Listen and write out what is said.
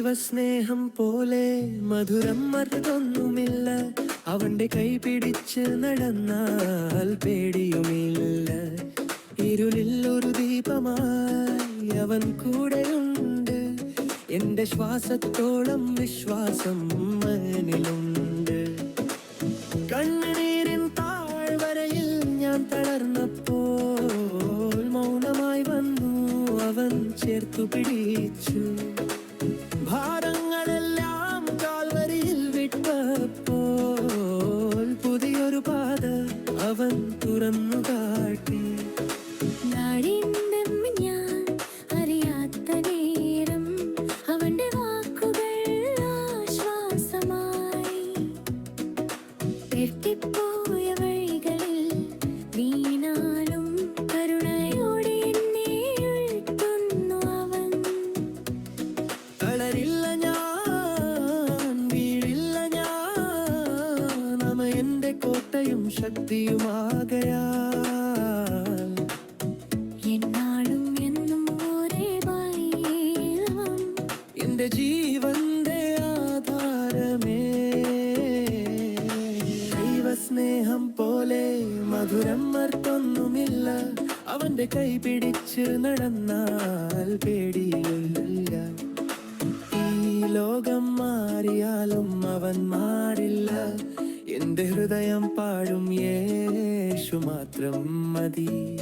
ദൈവസ്നേഹം പോലെ മധുരം മറ്റൊന്നുമില്ല. അവന്റെ കൈ പിടിച്ച് നടന്നാൽ പേടിയുമില്ല. ഇരുളിൽ ഒരു ദീപമായി അവൻ കൂടെയുണ്ട്. എന്റെ ശ്വാസത്തോളം വിശ്വാസം അവനിലുണ്ട്. കണ്ണുനീരിൻ താഴ്വരയിൽ ഞാൻ തളർന്നപ്പോൾ മൗനമായി വന്നു അവൻ ചേർത്തു പിടിച്ചു. ഭാരങ്ങളെല്ലാം കാൽവരിയിൽ വിട്ടപ്പോൾ പുതിയൊരു പാത അവൻ തുറന്നു കാട്ടി. ഞാൻ അറിയാത്ത നേരം അവന്റെ വാക്കുകൾ ആശ്വാസമായി. തെറ്റിപ്പോയ വഴികളിൽ വീണാലും കരുണയോടെ എന്നെ ഉയർത്തുന്നു അവൻ. തളരില്ല ഞാൻ, വീഴില്ല ഞാൻ, അവൻ എന്റെ കോട്ടയും ശക്തിയുമാകയാൽ. എന്നാളും എന്നും ഒരേ ബലം എന്റെ ജീവന്റെ ആധാരമേ. ദൈവസ്നേഹം പോലെ മധുരം മറ്റൊന്നുമില്ല. അവന്റെ കൈ പിടിച്ച് നടന്നാൽ പേടിയില്ല. ഈ ലോകം മാറിയാലും അവൻ മാറില്ല. എന്റെ ഹൃദയം പാടും യേശു മാത്രം മതി.